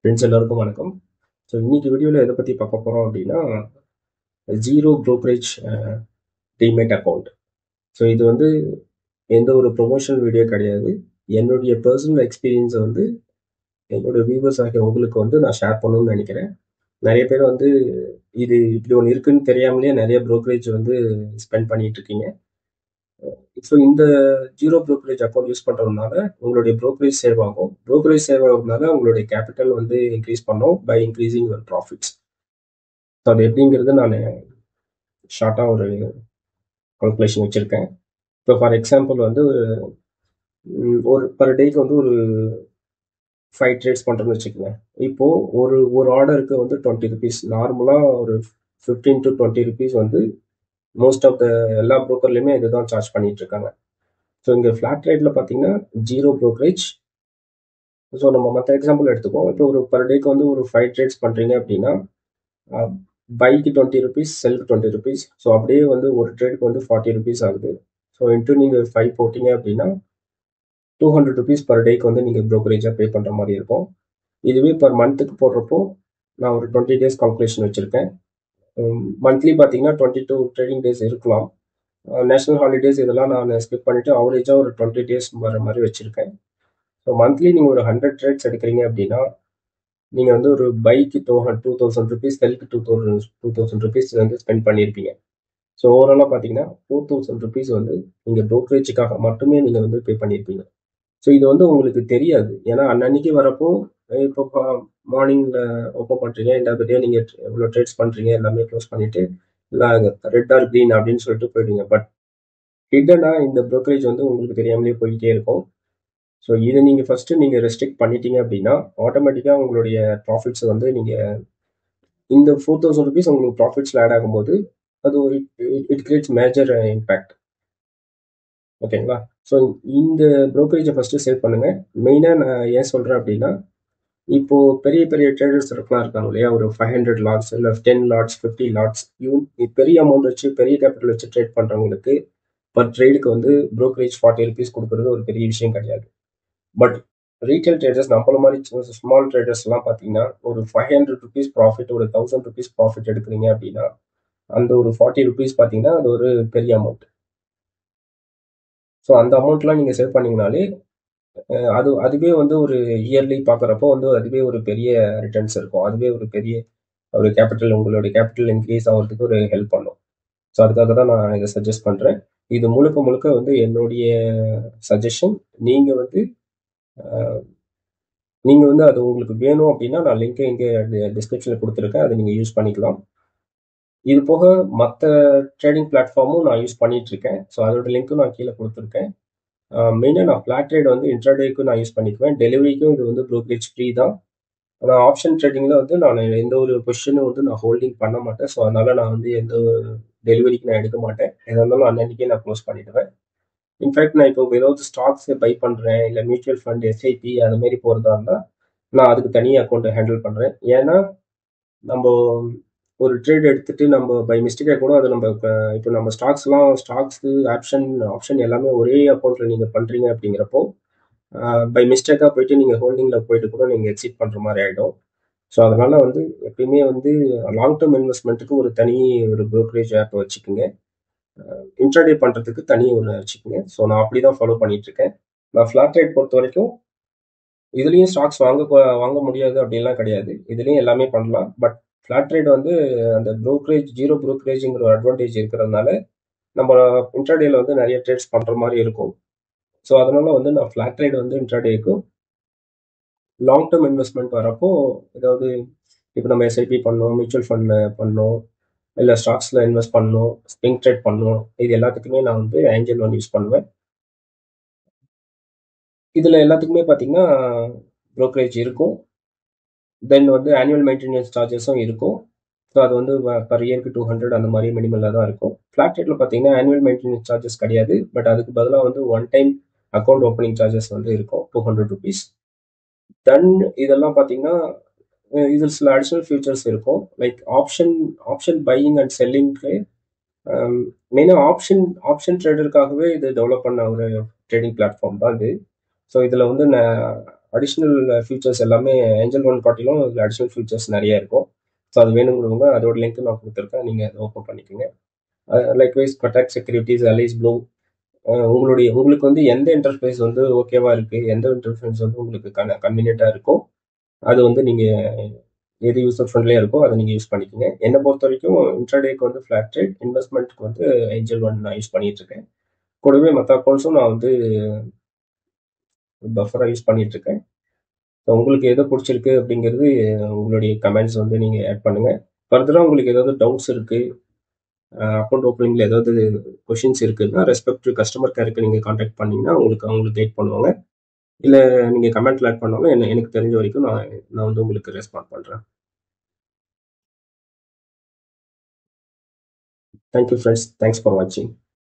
Friends எல்லாருக்கும் வணக்கம். So இன்னைக்கு வீடியோவில் எதை பற்றி பார்க்க போகிறோம் அப்படின்னா zero brokerage demat account. So இது வந்து எந்த ஒரு ப்ரொமோஷனல் வீடியோ கிடையாது. என்னுடைய பர்சனல் எக்ஸ்பீரியன்ஸை வந்து என்னோட வியூவர்ஸ் ஆகிய உங்களுக்கு வந்து நான் ஷேர் பண்ணணும்னு நினைக்கிறேன். நிறைய பேர் வந்து இது இப்படி ஒன்று இருக்குன்னு தெரியாமலே நிறைய ப்ரோக்கரேஜ் வந்து ஸ்பெண்ட் பண்ணிட்டு இருக்கீங்க. ஸோ இந்த ஜீரோ ப்ரோக்கரேஜ் அக்கௌண்ட் யூஸ் பண்ணுறதுனால உங்களுடைய ப்ரோக்கரேஜ் சேவ் ஆகும். ப்ரோக்கரேஜ் சேவ் ஆகுறதுனால உங்களுடைய கேபிட்டல் வந்து இன்க்ரீஸ் பண்ணும் by increasing your profits. So அது எப்படிங்கிறது நான் ஷார்ட்டாக ஒரு கால்குலேஷன் வச்சுருக்கேன். இப்போ ஃபார் எக்ஸாம்பிள் வந்து ஒரு பர் டேக்கு வந்து ஒரு 5 ட்ரேட்ஸ் பண்ணுறோன்னு வச்சுக்கோங்க. இப்போது ஒரு ஒரு ஆர்டருக்கு வந்து 20 ருபீஸ், நார்மலாக ஒரு 15 to 20 ருபீஸ் வந்து மோஸ்ட் ஆஃப் த எல்லா ப்ரோக்கர்லையுமே இதுதான் சார்ஜ் பண்ணிட்டு இருக்காங்க. ஸோ இங்கே ஃப்ளாட் ரேட்டில் பார்த்தீங்கன்னா ஜீரோ ப்ரோக்கரேஜ். ஸோ நம்ம மற்ற எக்ஸாம்பிள் எடுத்துப்போம். இப்போ ஒரு பர் டேக்கு வந்து ஒரு 5 ட்ரேட்ஸ் பண்ணுறீங்க அப்படின்னா பைக்கு 20 ருபீஸ், செல்க்கு 20 ருபீஸ். ஸோ அப்படியே வந்து ஒரு ட்ரேடுக்கு வந்து 40 ருபீஸ் ஆகுது. ஸோ இன்ட்டு நீங்கள் 5 போட்டிங்க அப்படின்னா 200 ருபீஸ் பர் டேக்கு வந்து நீங்கள் ப்ரோக்கரேஜாக பே பண்ணுற மாதிரி இருக்கும். இதுவே பர் மந்த்துக்கு போடுறப்போ நான் ஒரு 20 டேஸ் கால்குலேஷன் வச்சுருக்கேன். மந்த்லி பார்த்தீங்கன்னா 22 ட்ரேடிங் டேஸ் இருக்கலாம். நேஷனல் ஹாலிடேஸ் இதெல்லாம் நான் ஸ்கிப் பண்ணிவிட்டு அவரேஜாக ஒரு 20 டேஸ் வர மாதிரி வச்சுருக்கேன். ஸோ மந்த்லி நீங்கள் ஒரு 100 ட்ரேட்ஸ் எடுக்கிறீங்க அப்படின்னா நீங்கள் வந்து ஒரு பைக்கு 2000 ருபீஸ், செல்க்கு 2000 ருபீஸ் வந்து ஸ்பெண்ட் பண்ணியிருப்பீங்க. ஸோ ஓவராலாக பார்த்தீங்கன்னா 4000 ருபீஸ் வந்து நீங்கள் ப்ரோக்கரேஜுக்காக மட்டுமே நீங்கள் வந்து பே பண்ணியிருப்பீங்க. ஸோ இது வந்து உங்களுக்கு தெரியாது. ஏன்னா அன்னன்னைக்கு வரப்போ இப்போ மார்னிங்கில் ஓப்பன் பண்ணுறீங்க, இந்த டே நீங்கள் எவ்வளோ ட்ரேட்ஸ் பண்ணுறீங்க எல்லாமே க்ளோஸ் பண்ணிவிட்டு இல்லை ரெட் ஆர் க்ரீன் அப்படின்னு சொல்லிட்டு போயிடுவீங்க. பட் ஹிட்டனா இந்த ப்ரோக்கரேஜ் வந்து உங்களுக்கு தெரியாமலே போயிட்டே இருக்கும். ஸோ இதை நீங்கள் ஃபஸ்ட்டு நீங்கள் ரெஸ்ட்ரிக்ட் பண்ணிட்டீங்க அப்படின்னா ஆட்டோமேட்டிக்காக உங்களுடைய ப்ராஃபிட்ஸ் வந்து நீங்கள் இந்த 4000 ருபீஸ் உங்களுக்கு ப்ராஃபிட்ஸில் ஆட் ஆகும்போது அது ஒரு இட் கிரியேட்ஸ் மேஜர் இம்பேக்ட். ஓகேங்களா? ஸோ இந்த ப்ரோக்கரேஜை ஃபஸ்ட்டு சேவ் பண்ணுங்கள். மெயினாக நான் ஏன் சொல்கிறேன் அப்படின்னா இப்போது பெரிய பெரிய ட்ரேடர்ஸ் இருக்காங்க இல்லையா, ஒரு 500 லாட்ஸ் இல்லை 10 லாட்ஸ் 50 லாட்ஸ் பெரிய அமௌண்ட் வச்சு பெரிய கேபிட்டல் வச்சு ட்ரேட் பண்ணுறவங்களுக்கு பர் ட்ரேடுக்கு வந்து ப்ரோக்கரேஜ் 40 ருபீஸ் கொடுக்குறது ஒரு பெரிய விஷயம் கிடையாது. பட் ரீட்டைல் ட்ரேடர்ஸ் நம்மள மாதிரி ஸ்மால் ட்ரேடர்ஸ்லாம் பார்த்தீங்கன்னா ஒரு 500 ருபீஸ் ப்ராஃபிட், ஒரு 1000 ருபீஸ் ப்ராஃபிட் எடுக்கிறீங்க அப்படின்னா அந்த ஒரு 40 ருபீஸ் பார்த்தீங்கன்னா அது ஒரு பெரிய அமௌண்ட். ஸோ அந்த அமௌண்ட்லாம் நீங்கள் சேவ் பண்ணீங்கனாலே அதுவே வந்து ஒரு இயர்லி பார்க்குறப்போ வந்து அதுவே ஒரு பெரிய ரிட்டர்ன்ஸ் இருக்கும். அதுவே ஒரு பெரிய ஒரு கேபிட்டல், உங்களுடைய கேபிட்டல் இன்க்ரீஸ் ஆகிறதுக்கு ஒரு ஹெல்ப் பண்ணும். ஸோ அதுக்காக தான் நான் இதை சஜஸ்ட் பண்ணுறேன். இது முழுக்க முழுக்க வந்து என்னுடைய சஜஷன். நீங்கள் வந்து அது உங்களுக்கு வேணும் அப்படின்னா நான் லிங்க்கை இங்கே டிஸ்கிரிப்ஷனில் கொடுத்துருக்கேன், அதை நீங்கள் யூஸ் பண்ணிக்கலாம். இது போக மற்ற ட்ரேடிங் பிளாட்ஃபார்மும் நான் யூஸ் பண்ணிட்டு இருக்கேன். ஸோ அதோட லிங்க்கும் நான் கீழே கொடுத்துருக்கேன். மெயினாக நான் ஃப்ளாட் ட்ரேட் வந்து இன்ட்ராடேக்கும் நான் யூஸ் பண்ணிக்குவேன். டெலிவரிக்கும் இது வந்து ப்ரோக்கரேஜ் ஃப்ரீ தான். ஆனால் ஆப்ஷன் ட்ரேடிங்கில் வந்து நான் எந்த ஒரு பொசிஷனும் வந்து நான் ஹோல்டிங் பண்ண மாட்டேன். ஸோ அதனால் நான் வந்து எந்த ஒரு டெலிவரிக்கு நான் எடுக்க மாட்டேன். எதாக இருந்தாலும் அன்னன்னைக்கே நான் க்ளோஸ் பண்ணிவிடுவேன். இன்ஃபேக்ட் நான் இப்போ ஏதாவது ஸ்டாக்ஸ் பை பண்ணுறேன், இல்லை மியூச்சுவல் ஃபண்ட், எஸ்ஐபி அது மாதிரி போகிறதா இருந்தால் நான் அதுக்கு தனி அக்கௌண்ட்டை ஹேண்டில் பண்ணுறேன். ஏன்னா நம்ம ஒரு ட்ரேட் எடுத்துட்டு நம்ம பை மிஸ்டேக்காக கூட அதை நம்ம இப்போ நம்ம ஸ்டாக்ஸு ஆப்ஷன் எல்லாமே ஒரே அக்கௌண்ட்டில் நீங்கள் பண்ணுறீங்க அப்படிங்கிறப்போ பை மிஸ்டேக்காக போயிட்டு நீங்கள் ஹோல்டிங்கில் போயிட்டு கூட நீங்கள் எக்ஸிட் பண்ணுற மாதிரி ஆகிடும். ஸோ அதனால் வந்து எப்பயுமே வந்து லாங் டேர்ம் இன்வெஸ்ட்மெண்ட்டுக்கு ஒரு தனி ஒரு ப்ரோக்கரேஜ் ஆப் வச்சுக்கோங்க. இன்ட்ராடே பண்ணுறதுக்கு தனி ஒன்று வச்சுக்கோங்க. ஸோ நான் அப்படி தான் ஃபாலோ பண்ணிகிட்ருக்கேன். நான் ஃப்ளாட் ரேட் பொறுத்த வரைக்கும் இதுலேயும் ஸ்டாக்ஸ் வாங்க முடியாது அப்படின்லாம் கிடையாது. இதுலேயும் எல்லாமே பண்ணலாம். பட் ஃப்ளாட் ரேட் வந்து அந்த ஜீரோ ப்ரோக்கரேஜுங்கிற ஒரு அட்வான்டேஜ் இருக்கிறதுனால நம்ம இன்ட்ராடேல வந்து நிறைய ட்ரேட்ஸ் பண்ணுற மாதிரி இருக்கும். ஸோ அதனால வந்து நான் ஃப்ளாட் ரேட் வந்து இன்ட்ராடேக்கும் லாங் டேர்ம் இன்வெஸ்ட்மெண்ட் வரப்போ ஏதாவது இப்போ நம்ம எஸ்ஐபி பண்ணோம், மியூச்சுவல் ஃபண்டில் பண்ணோம், இல்லை ஸ்டாக்ஸில் இன்வெஸ்ட் பண்ணணும், ஸ்விங் ட்ரேட் பண்ணணும், இது எல்லாத்துக்குமே நான் வந்து ஏஞ்சல் ஒன் யூஸ் பண்ணுவேன். இதில் எல்லாத்துக்குமே பார்த்தீங்கன்னா ப்ரோக்கரேஜ் இருக்கும். தென் வந்து ஆனுவல் மெயின்டெனன்ஸ் சார்ஜஸும் இருக்கும். ஸோ அது வந்து பர் இயருக்கு 200 அந்த மாதிரி மினிமலாக தான் இருக்கும். ஃப்ளாட் ரேட்டில் பார்த்தீங்கன்னா ஆனுவல் மெயின்டெனன்ஸ் சார்ஜஸ் கிடையாது. பட் அதுக்கு பதிலாக வந்து one time account opening charges வந்து இருக்கும் 200 ருபீஸ். தென் இதெல்லாம் பார்த்தீங்கன்னா இதில் சில அடிஷ்னல் ஃபியூச்சர்ஸ் இருக்கும். லைக் ஆப்ஷன் பையிங் அண்ட் செல்லிங்க்கு மெயினாக ஆப்ஷன் ட்ரேடருக்காகவே இது டெவலப் பண்ண ஒரு ட்ரேடிங் பிளாட்ஃபார்ம் தான் இது. ஸோ இதில் வந்து அடிஷ்னல் ஃபீச்சர்ஸ் எல்லாமே ஏஞ்சல் ஒன் காட்டிலும் இதில் அடிஷ்னல் ஃபீச்சர்ஸ் நிறைய இருக்கும். ஸோ அது வேணுங்கிறவங்க அதோட லிங்க் நான் கொடுத்துருக்கேன், நீங்கள் அதை ஓப்பன் பண்ணிக்கோங்க. Likewise Kotak Securities, Alice Blue, உங்களுக்கு வந்து எந்த இன்டர்ஃபேஸ் வந்து ஓகேவா இருக்கு, எந்த இன்டர்ஃபேஸ் வந்து உங்களுக்கு கன்வீனியன்ட்டாக இருக்கோ அது வந்து நீங்கள் எது யூசர் ஃப்ரெண்ட்லியாக இருக்கோ அதை நீங்கள் யூஸ் பண்ணிக்கோங்க. என்னை பொறுத்த வரைக்கும் இன்ட்ராடேக்கு வந்து ஃப்ளாட் ரேட், இன்வெஸ்ட்மெண்ட்டுக்கு வந்து ஏஞ்சல் ஒன் நான் யூஸ் பண்ணிட்டு இருக்கேன். கூடவே மற்ற அக்கௌண்ட்ஸும் நான் வந்து பஃபராக யூஸ் பண்ணிட்டு இருக்கேன். ஸோ உங்களுக்கு எது பிடிச்சிருக்கு அப்படிங்கிறது உங்களுடைய கமெண்ட்ஸ் வந்து நீங்கள் ஆட் பண்ணுங்கள். ஃபர்தராக உங்களுக்கு ஏதாவது டவுட்ஸ் இருக்குது, அக்கௌண்ட் ஓப்பனிங்கில் ஏதாவது கொஷின்ஸ் இருக்குதுன்னா ரெஸ்பெக்ட் கஸ்டமர் கேருக்கு நீங்கள் காண்டாக்ட் பண்ணிங்கன்னா அவங்களுக்கு கைட் பண்ணுவாங்க. இல்லை நீங்கள் கமெண்ட்டில் ஆட் பண்ணாலும் எனக்கு தெரிஞ்ச வரைக்கும் நான் வந்து உங்களுக்கு ரெஸ்பாண்ட் பண்ணுறேன். தேங்க்யூ ஃப்ரெண்ட்ஸ், தேங்க்ஸ் ஃபார் வாட்சிங்.